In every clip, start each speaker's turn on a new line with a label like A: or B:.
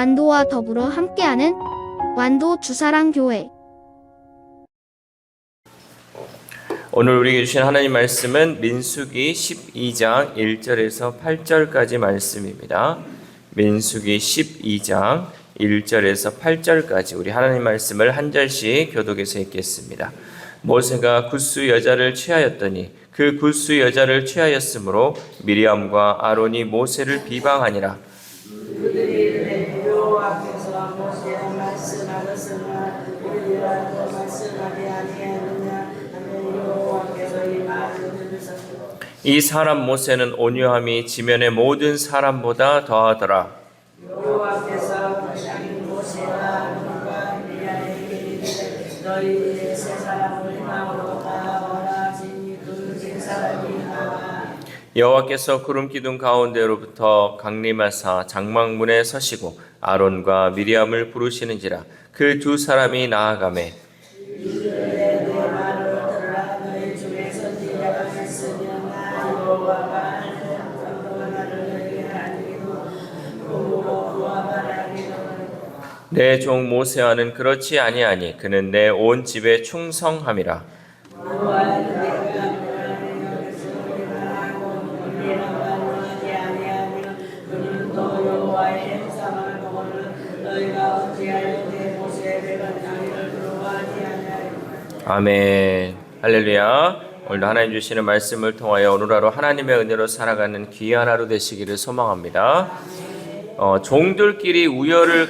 A: 완도와 더불어 함께하는 완도 주사랑교회.
B: 오늘 우리에게 주신 하나님 말씀은 민수기 12장 1절에서 8절까지 말씀입니다. 민수기 12장 1절에서 8절까지 우리 하나님 말씀을 한 절씩 교독해서 읽겠습니다. 모세가 굿수 여자를 취하였더니 그 굿수 여자를 취하였으므로 미리암과 아론이 모세를 비방하니라.
C: 그들이 여호와께서 모세에게 말씀하셨으나 우리라도 말씀하지 아니하느냐 하며 여호와께서 이 말을 들으셨고
B: 이 사람 모세는 온유함이 지면의 모든 사람보다 더하더라.
C: 여호와께서 부르신 모세와 아론과 미리암에게 이르시되 너희들의 세 사람을 희망으로 따라오라 하시니 그 세 사람이 나와
B: 여호와께서 구름 기둥 가운데로부터 강림하사 장막문에 서시고 아론과 미리암을 부르시는지라. 그 두 사람이 나아가매
C: 이스라엘의 내 말을 들으라. 너희 중에 선지자가 있으면 나 여호와가 나를 너희에게 알리고 보고 그와 말하기를
B: 내 종 모세와는 그렇지 아니하니 그는 내 온 집에 충성함이라. 아멘. 할렐루야. 오늘도 하나님 주시는 말씀을 통하여 오늘 하루 하나님의 은혜로 살아가는 귀한 하루 되시기를 소망합니다. 종들끼리 우열을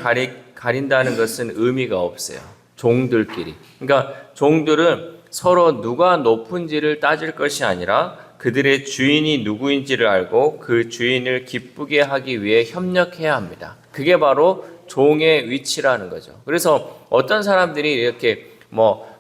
B: 가린다는 것은 의미가 없어요. 종들끼리. 그러니까 종들은 서로 누가 높은지를 따질 것이 아니라 그들의 주인이 누구인지를 알고 그 주인을 기쁘게 하기 위해 협력해야 합니다. 그게 바로 종의 위치라는 거죠. 그래서 어떤 사람들이 이렇게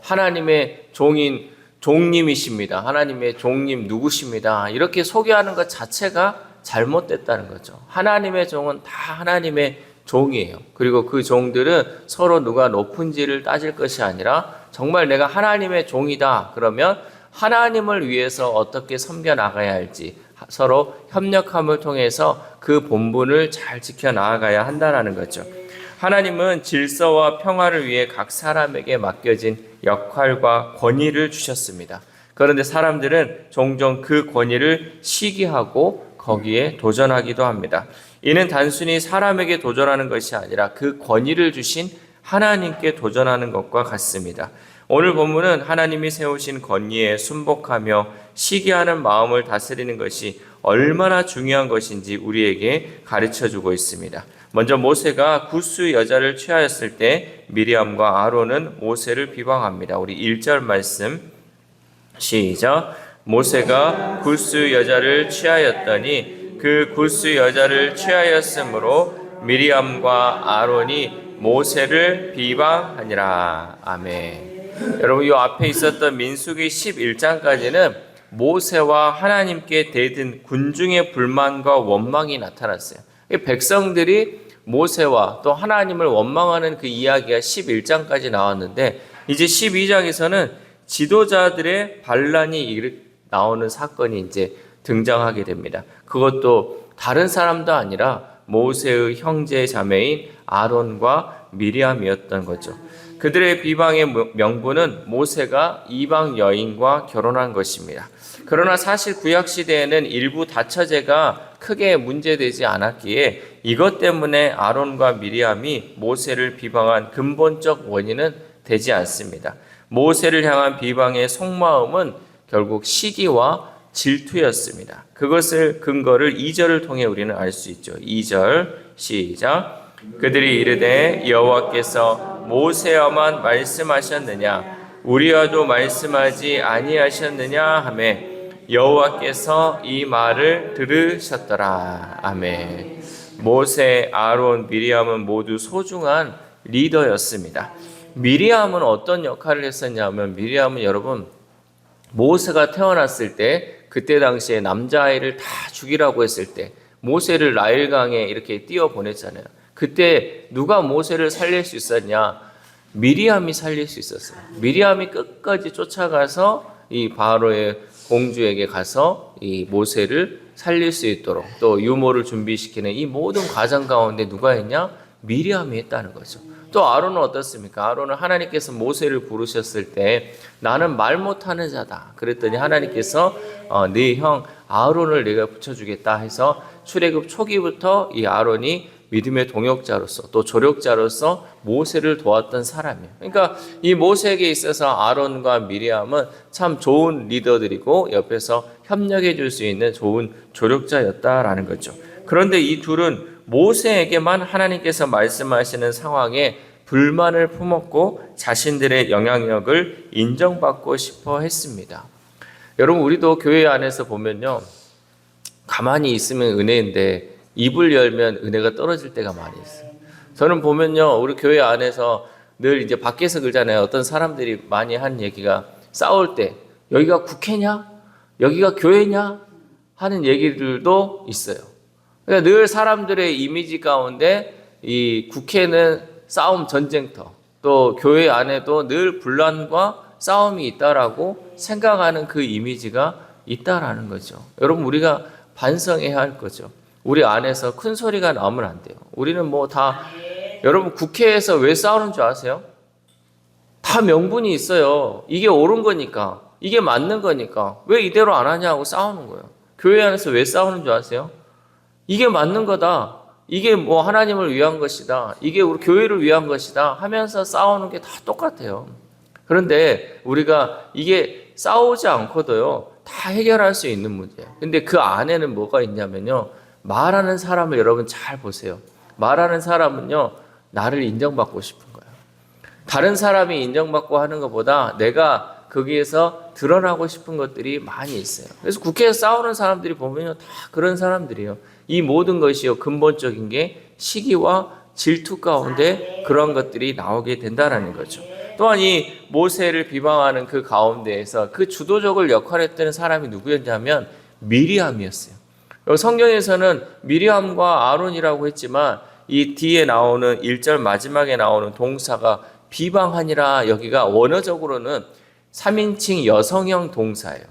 B: 하나님의 종인 종님이십니다. 하나님의 종님 누구십니다. 이렇게 소개하는 것 자체가 잘못됐다는 거죠. 하나님의 종은 다 하나님의 종이에요. 그리고 그 종들은 서로 누가 높은지를 따질 것이 아니라 정말 내가 하나님의 종이다. 그러면 하나님을 위해서 어떻게 섬겨 나가야 할지 서로 협력함을 통해서 그 본분을 잘 지켜 나아가야 한다는 거죠. 하나님은 질서와 평화를 위해 각 사람에게 맡겨진 역할과 권위를 주셨습니다. 그런데 사람들은 종종 그 권위를 시기하고 거기에 도전하기도 합니다. 이는 단순히 사람에게 도전하는 것이 아니라 그 권위를 주신 하나님께 도전하는 것과 같습니다. 오늘 본문은 하나님이 세우신 권위에 순복하며 시기하는 마음을 다스리는 것이 얼마나 중요한 것인지 우리에게 가르쳐주고 있습니다. 먼저 모세가 굿수 여자를 취하였을 때 미리암과 아론은 모세를 비방합니다. 우리 1절 말씀 시작. 모세가 굿수 여자를 취하였더니 그 굿수 여자를 취하였으므로 미리암과 아론이 모세를 비방하니라. 아멘. 여러분, 이 앞에 있었던 민수기 11장까지는 모세와 하나님께 대든 군중의 불만과 원망이 나타났어요. 백성들이 모세와 또 하나님을 원망하는 그 이야기가 11장까지 나왔는데 이제 12장에서는 지도자들의 반란이 나오는 사건이 이제 등장하게 됩니다. 그것도 다른 사람도 아니라 모세의 형제 자매인 아론과 미리암이었던 거죠. 그들의 비방의 명분은 모세가 이방 여인과 결혼한 것입니다. 그러나 사실 구약시대에는 일부 다처제가 크게 문제되지 않았기에 이것 때문에 아론과 미리암이 모세를 비방한 근본적 원인은 되지 않습니다. 모세를 향한 비방의 속마음은 결국 시기와 질투였습니다. 그것을 근거를 2절을 통해 우리는 알 수 있죠. 2절 시작. 그들이 이르되 여호와께서 모세와만 말씀하셨느냐 우리와도 말씀하지 아니하셨느냐 하매 여호와께서 이 말을 들으셨더라. 아멘. 모세, 아론, 미리암은 모두 소중한 리더였습니다. 미리암은 어떤 역할을 했었냐면 미리암은 여러분 모세가 태어났을 때 그때 당시에 남자아이를 다 죽이라고 했을 때 모세를 나일강에 이렇게 띄워 보냈잖아요. 그때 누가 모세를 살릴 수 있었냐? 미리암이 살릴 수 있었어요. 미리암이 끝까지 쫓아가서 이 바로의 공주에게 가서 이 모세를 살릴 수 있도록 또 유모를 준비시키는 이 모든 과정 가운데 누가 했냐? 미리암이 했다는 거죠. 또 아론은 어떻습니까? 아론은 하나님께서 모세를 부르셨을 때 나는 말 못하는 자다. 그랬더니 하나님께서 네 형 아론을 내가 붙여주겠다 해서 출애굽 초기부터 이 아론이 믿음의 동역자로서 또 조력자로서 모세를 도왔던 사람이에요. 그러니까 이 모세에게 있어서 아론과 미리암은 참 좋은 리더들이고 옆에서 협력해 줄 수 있는 좋은 조력자였다라는 거죠. 그런데 이 둘은 모세에게만 하나님께서 말씀하시는 상황에 불만을 품었고 자신들의 영향력을 인정받고 싶어 했습니다. 여러분, 우리도 교회 안에서 보면요, 가만히 있으면 은혜인데 입을 열면 은혜가 떨어질 때가 많이 있어요. 저는 보면요, 우리 교회 안에서 늘 이제 밖에서 그러잖아요. 어떤 사람들이 많이 한 얘기가 싸울 때 여기가 국회냐? 여기가 교회냐? 하는 얘기들도 있어요. 그러니까 늘 사람들의 이미지 가운데 이 국회는 싸움 전쟁터, 또 교회 안에도 늘 분란과 싸움이 있다라고 생각하는 그 이미지가 있다라는 거죠. 여러분, 우리가 반성해야 할 거죠. 우리 안에서 큰 소리가 나오면 안 돼요. 우리는 뭐 다, 여러분 국회에서 왜 싸우는 줄 아세요? 다 명분이 있어요. 이게 옳은 거니까, 이게 맞는 거니까 왜 이대로 안 하냐고 싸우는 거예요. 교회 안에서 왜 싸우는 줄 아세요? 이게 맞는 거다. 이게 뭐 하나님을 위한 것이다. 이게 우리 교회를 위한 것이다 하면서 싸우는 게 다 똑같아요. 그런데 우리가 이게 싸우지 않고도요, 다 해결할 수 있는 문제예요. 근데 그 안에는 뭐가 있냐면요, 말하는 사람을 여러분 잘 보세요. 말하는 사람은요, 나를 인정받고 싶은 거예요. 다른 사람이 인정받고 하는 것보다 내가 거기에서 드러나고 싶은 것들이 많이 있어요. 그래서 국회에서 싸우는 사람들이 보면요, 다 그런 사람들이에요. 이 모든 것이요, 근본적인 게 시기와 질투 가운데 그런 것들이 나오게 된다는 거죠. 또한 이 모세를 비방하는 그 가운데에서 그 주도적을 역할했던 사람이 누구였냐면 미리암이었어요. 성경에서는 미리암과 아론이라고 했지만 이 뒤에 나오는 1절 마지막에 나오는 동사가 비방하니라, 여기가 원어적으로는 3인칭 여성형 동사예요.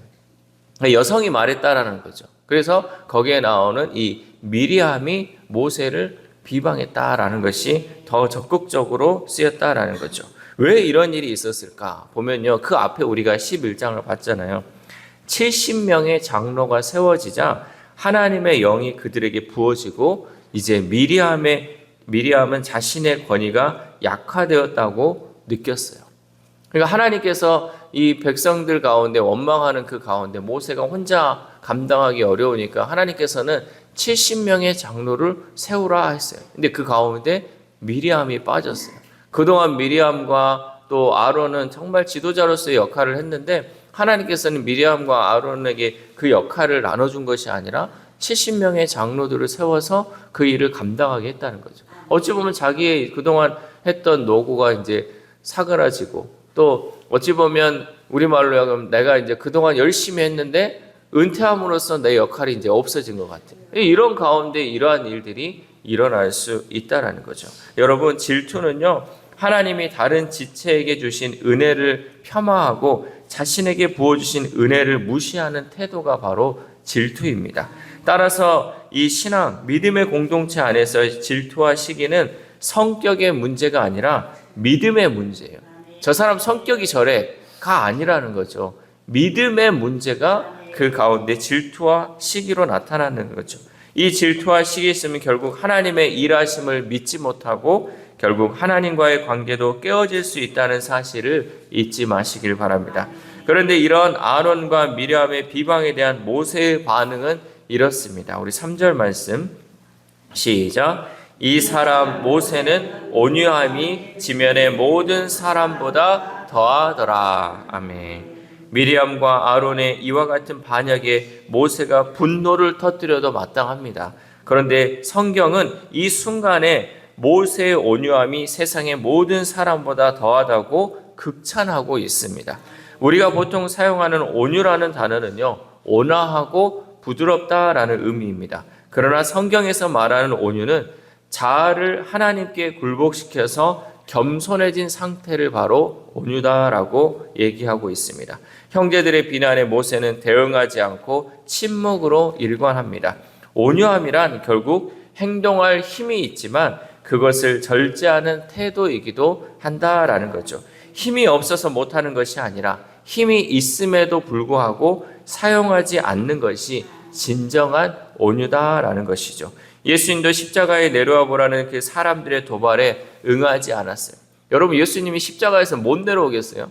B: 여성이 말했다라는 거죠. 그래서 거기에 나오는 이 미리암이 모세를 비방했다라는 것이 더 적극적으로 쓰였다라는 거죠. 왜 이런 일이 있었을까? 보면요, 그 앞에 우리가 11장을 봤잖아요. 70명의 장로가 세워지자 하나님의 영이 그들에게 부어지고 이제 미리암은 자신의 권위가 약화되었다고 느꼈어요. 그러니까 하나님께서 이 백성들 가운데 원망하는 그 가운데 모세가 혼자 감당하기 어려우니까 하나님께서는 70명의 장로를 세우라 했어요. 근데 그 가운데 미리암이 빠졌어요. 그동안 미리암과 또 아론은 정말 지도자로서의 역할을 했는데 하나님께서는 미리암과 아론에게 그 역할을 나눠준 것이 아니라 70명의 장로들을 세워서 그 일을 감당하게 했다는 거죠. 어찌 보면 자기의 그동안 했던 노고가 이제 사그라지고, 또 어찌 보면 우리말로 하면 내가 이제 그동안 열심히 했는데 은퇴함으로써 내 역할이 이제 없어진 것 같아요. 이런 가운데 이러한 일들이 일어날 수 있다는 거죠. 여러분, 질투는요, 하나님이 다른 지체에게 주신 은혜를 폄하하고 자신에게 부어주신 은혜를 무시하는 태도가 바로 질투입니다. 따라서 이 신앙, 믿음의 공동체 안에서의 질투와 시기는 성격의 문제가 아니라 믿음의 문제예요. 저 사람 성격이 저래가 아니라는 거죠. 믿음의 문제가 그 가운데 질투와 시기로 나타나는 거죠. 이 질투와 시기 있으면 결국 하나님의 일하심을 믿지 못하고 결국 하나님과의 관계도 깨어질 수 있다는 사실을 잊지 마시길 바랍니다. 그런데 이런 아론과 미리암의 비방에 대한 모세의 반응은 이렇습니다. 우리 3절 말씀 시작. 이 사람 모세는 온유함이 지면의 모든 사람보다 더하더라. 아멘. 미리암과 아론의 이와 같은 반역에 모세가 분노를 터뜨려도 마땅합니다. 그런데 성경은 이 순간에 모세의 온유함이 세상의 모든 사람보다 더하다고 극찬하고 있습니다. 우리가 보통 사용하는 온유라는 단어는요, 온화하고 부드럽다라는 의미입니다. 그러나 성경에서 말하는 온유는 자아를 하나님께 굴복시켜서 겸손해진 상태를 바로 온유다라고 얘기하고 있습니다. 형제들의 비난에 모세는 대응하지 않고 침묵으로 일관합니다. 온유함이란 결국 행동할 힘이 있지만 그것을 절제하는 태도이기도 한다라는 거죠. 힘이 없어서 못하는 것이 아니라 힘이 있음에도 불구하고 사용하지 않는 것이 진정한 온유다라는 것이죠. 예수님도 십자가에 내려와 보라는 그 사람들의 도발에 응하지 않았어요. 여러분, 예수님이 십자가에서 못 내려오겠어요?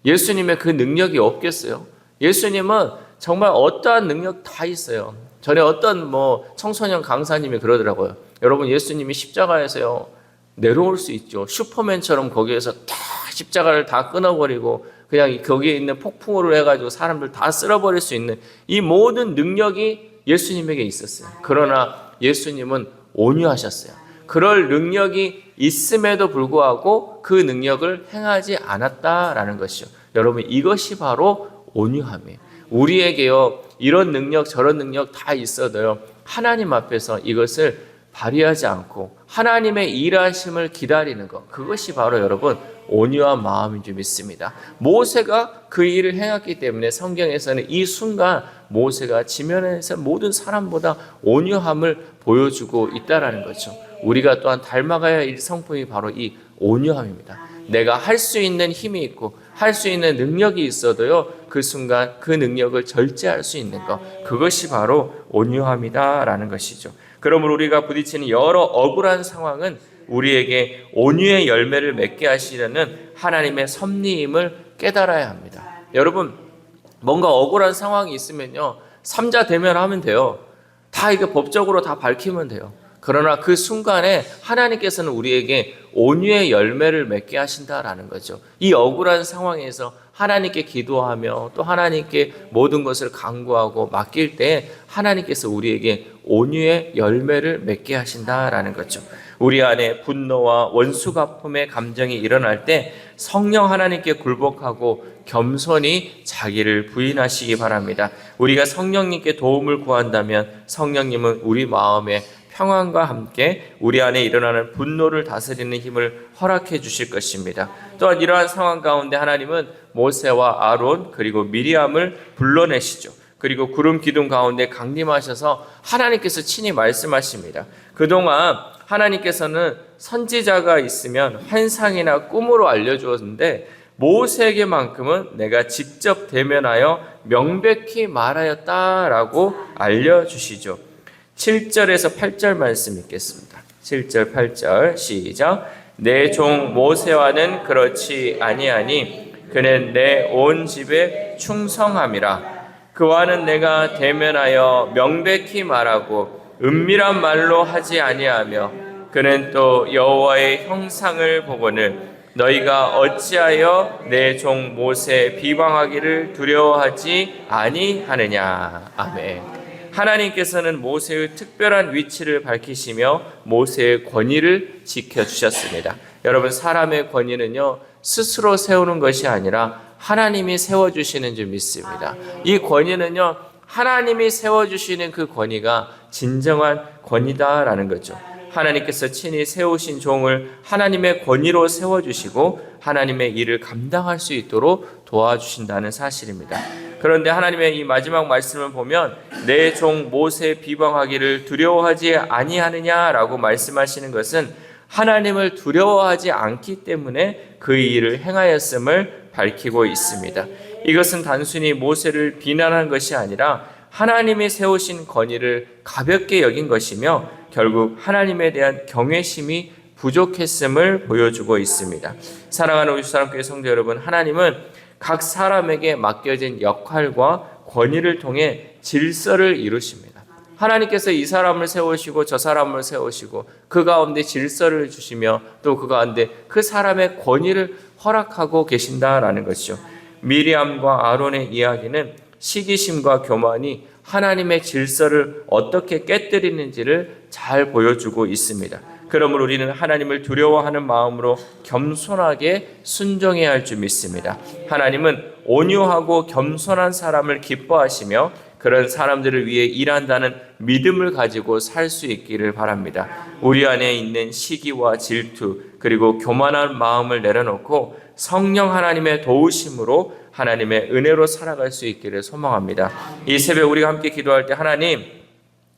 B: 예수님의 그 능력이 없겠어요? 예수님은 정말 어떠한 능력 다 있어요. 전에 어떤 청소년 강사님이 그러더라고요. 여러분, 예수님이 십자가에서요 내려올 수 있죠. 슈퍼맨처럼 거기에서 다 십자가를 다 끊어버리고 그냥 거기에 있는 폭풍우를 해가지고 사람들 다 쓸어버릴 수 있는 이 모든 능력이 예수님에게 있었어요. 그러나 예수님은 온유하셨어요. 그럴 능력이 있음에도 불구하고 그 능력을 행하지 않았다라는 것이죠. 여러분, 이것이 바로 온유함이에요. 우리에게요 이런 능력 저런 능력 다 있어도요 하나님 앞에서 이것을 발휘하지 않고 하나님의 일하심을 기다리는 것, 그것이 바로 여러분 온유한 마음인 줄 믿습니다. 모세가 그 일을 행했기 때문에 성경에서는 이 순간 모세가 지면에서 모든 사람보다 온유함을 보여주고 있다라는 거죠. 우리가 또한 닮아가야 할 성품이 바로 이 온유함입니다. 내가 할 수 있는 힘이 있고 할 수 있는 능력이 있어도요 그 순간 그 능력을 절제할 수 있는 것, 그것이 바로 온유함이다라는 것이죠. 그러므로 우리가 부딪히는 여러 억울한 상황은 우리에게 온유의 열매를 맺게 하시려는 하나님의 섭리임을 깨달아야 합니다. 여러분, 뭔가 억울한 상황이 있으면요 삼자 대면하면 돼요. 다 이게 법적으로 다 밝히면 돼요. 그러나 그 순간에 하나님께서는 우리에게 온유의 열매를 맺게 하신다라는 거죠. 이 억울한 상황에서 하나님께 기도하며 또 하나님께 모든 것을 간구하고 맡길 때 하나님께서 우리에게 온유의 열매를 맺게 하신다라는 거죠. 우리 안에 분노와 원수갚음의 감정이 일어날 때 성령 하나님께 굴복하고 겸손히 자기를 부인하시기 바랍니다. 우리가 성령님께 도움을 구한다면 성령님은 우리 마음에 평안과 함께 우리 안에 일어나는 분노를 다스리는 힘을 허락해 주실 것입니다. 또한 이러한 상황 가운데 하나님은 모세와 아론 그리고 미리암을 불러내시죠. 그리고 구름 기둥 가운데 강림하셔서 하나님께서 친히 말씀하십니다. 그동안 하나님께서는 선지자가 있으면 환상이나 꿈으로 알려주었는데 모세에게만큼은 내가 직접 대면하여 명백히 말하였다라고 알려주시죠. 7절에서 8절 말씀 읽겠습니다. 7절 8절 시작. 내 종 모세와는 그렇지 아니하니 그는 내 온 집에 충성함이라. 그와는 내가 대면하여 명백히 말하고 은밀한 말로 하지 아니하며 그는 또 여호와의 형상을 보거늘 너희가 어찌하여 내 종 모세 비방하기를 두려워하지 아니하느냐. 아멘. 하나님께서는 모세의 특별한 위치를 밝히시며 모세의 권위를 지켜주셨습니다. 여러분, 사람의 권위는요 스스로 세우는 것이 아니라 하나님이 세워주시는 줄 믿습니다. 이 권위는요 하나님이 세워주시는 그 권위가 진정한 권위다라는 거죠. 하나님께서 친히 세우신 종을 하나님의 권위로 세워주시고 하나님의 일을 감당할 수 있도록 도와주신다는 사실입니다. 그런데 하나님의 이 마지막 말씀을 보면 내 종 모세 비방하기를 두려워하지 아니하느냐라고 말씀하시는 것은 하나님을 두려워하지 않기 때문에 그 일을 행하였음을 밝히고 있습니다. 이것은 단순히 모세를 비난한 것이 아니라 하나님이 세우신 권위를 가볍게 여긴 것이며 결국 하나님에 대한 경외심이 부족했음을 보여주고 있습니다. 사랑하는 우리 주사랑교회 성도 여러분, 하나님은 각 사람에게 맡겨진 역할과 권위를 통해 질서를 이루십니다. 하나님께서 이 사람을 세우시고 저 사람을 세우시고 그 가운데 질서를 주시며 또 그 가운데 그 사람의 권위를 허락하고 계신다라는 것이죠. 미리암과 아론의 이야기는 시기심과 교만이 하나님의 질서를 어떻게 깨뜨리는지를 잘 보여주고 있습니다. 그러므로 우리는 하나님을 두려워하는 마음으로 겸손하게 순종해야 할 줄 믿습니다. 하나님은 온유하고 겸손한 사람을 기뻐하시며 그런 사람들을 위해 일한다는 믿음을 가지고 살 수 있기를 바랍니다. 우리 안에 있는 시기와 질투 그리고 교만한 마음을 내려놓고 성령 하나님의 도우심으로 하나님의 은혜로 살아갈 수 있기를 소망합니다. 이 새벽 우리가 함께 기도할 때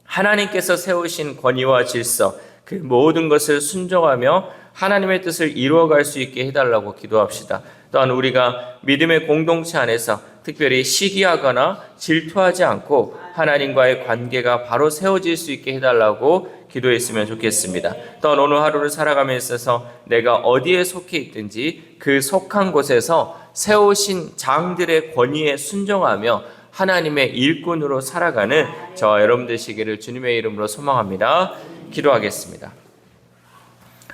B: 하나님께서 세우신 권위와 질서, 그 모든 것을 순종하며 하나님의 뜻을 이루어갈 수 있게 해달라고 기도합시다. 또한 우리가 믿음의 공동체 안에서 특별히 시기하거나 질투하지 않고 하나님과의 관계가 바로 세워질 수 있게 해달라고 기도했으면 좋겠습니다. 또한 오늘 하루를 살아감에 있어서 내가 어디에 속해 있든지 그 속한 곳에서 세우신 장들의 권위에 순종하며 하나님의 일꾼으로 살아가는 저와 여러분 되시기를 주님의 이름으로 소망합니다. 기도하겠습니다.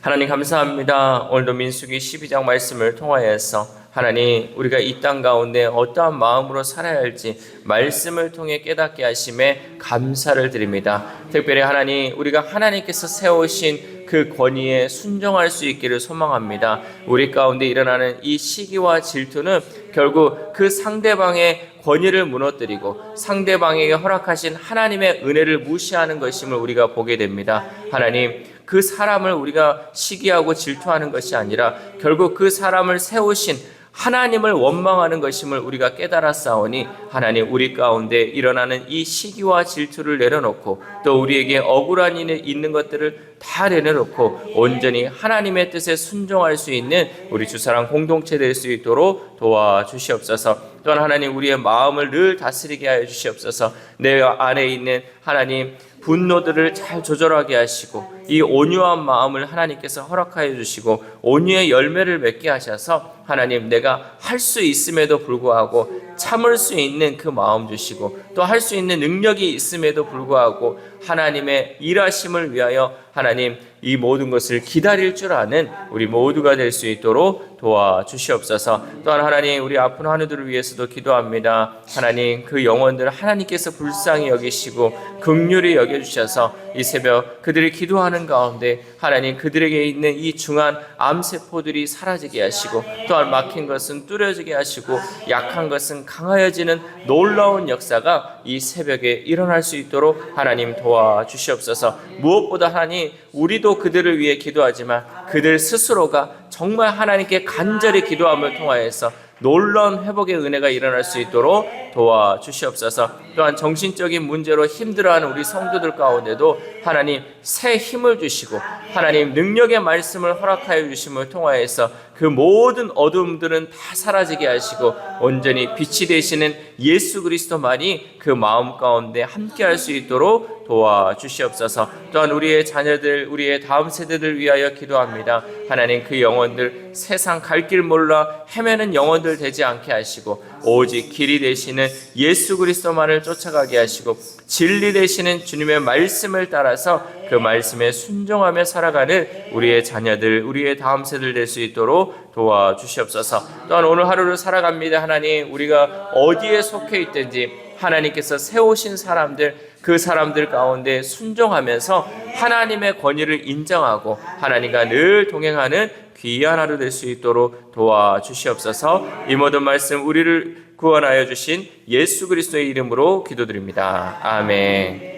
B: 하나님 감사합니다. 오늘도 민수기 12장 말씀을 통하여서 하나님 우리가 이 땅 가운데 어떠한 마음으로 살아야 할지 말씀을 통해 깨닫게 하심에 감사를 드립니다. 특별히 하나님 우리가 하나님께서 세우신 그 권위에 순종할 수 있기를 소망합니다. 우리 가운데 일어나는 이 시기와 질투는 결국 그 상대방의 권위를 무너뜨리고 상대방에게 허락하신 하나님의 은혜를 무시하는 것임을 우리가 보게 됩니다. 하나님 그 사람을 우리가 시기하고 질투하는 것이 아니라 결국 그 사람을 세우신 하나님을 원망하는 것임을 우리가 깨달았사오니 하나님 우리 가운데 일어나는 이 시기와 질투를 내려놓고 또 우리에게 억울한 일이 있는 것들을 다 내려놓고 온전히 하나님의 뜻에 순종할 수 있는 우리 주사랑 공동체 될 수 있도록 도와주시옵소서. 또한 하나님 우리의 마음을 늘 다스리게 하여 주시옵소서. 내 안에 있는 하나님 분노들을 잘 조절하게 하시고 이 온유한 마음을 하나님께서 허락하여 주시고 온유의 열매를 맺게 하셔서 하나님 내가 할 수 있음에도 불구하고 참을 수 있는 그 마음 주시고 또 할 수 있는 능력이 있음에도 불구하고 하나님의 일하심을 위하여 하나님 이 모든 것을 기다릴 줄 아는 우리 모두가 될 수 있도록 도와주시옵소서. 또한 하나님 우리 아픈 환우들을 위해서도 기도합니다. 하나님 그 영혼들 하나님께서 불쌍히 여기시고 긍휼히 여겨주셔서 이 새벽 그들이 기도하는 가운데 하나님 그들에게 있는 이 중한 암세포들이 사라지게 하시고 또한 막힌 것은 뚫어지게 하시고 약한 것은 강하여지는 놀라운 역사가 이 새벽에 일어날 수 있도록 하나님 도와주시옵소서. 무엇보다 하나님 우리도 그들을 위해 기도하지만 그들 스스로가 정말 하나님께 간절히 기도함을 통하여서 놀라운 회복의 은혜가 일어날 수 있도록 도와주시옵소서. 또한 정신적인 문제로 힘들어하는 우리 성도들 가운데도 하나님 새 힘을 주시고 하나님 능력의 말씀을 허락하여 주심을 통하여서 그 모든 어둠들은 다 사라지게 하시고 온전히 빛이 되시는 예수 그리스도만이 그 마음 가운데 함께할 수 있도록 도와주시옵소서. 또한 우리의 자녀들 우리의 다음 세대들 위하여 기도합니다. 하나님 그 영혼들 세상 갈 길 몰라 헤매는 영혼들 되지 않게 하시고 오직 길이 되시는 예수 그리스도만을 쫓아가게 하시고 진리 되시는 주님의 말씀을 따라서 그 말씀에 순종하며 살아가는 우리의 자녀들 우리의 다음 세대들 될 수 있도록 도와주시옵소서. 또한 오늘 하루를 살아갑니다. 하나님 우리가 어디에 속해 있든지 하나님께서 세우신 사람들 그 사람들 가운데 순종하면서 하나님의 권위를 인정하고 하나님과 늘 동행하는 귀한 하루 될 수 있도록 도와주시옵소서. 이 모든 말씀 우리를 구원하여 주신 예수 그리스도의 이름으로 기도드립니다. 아멘.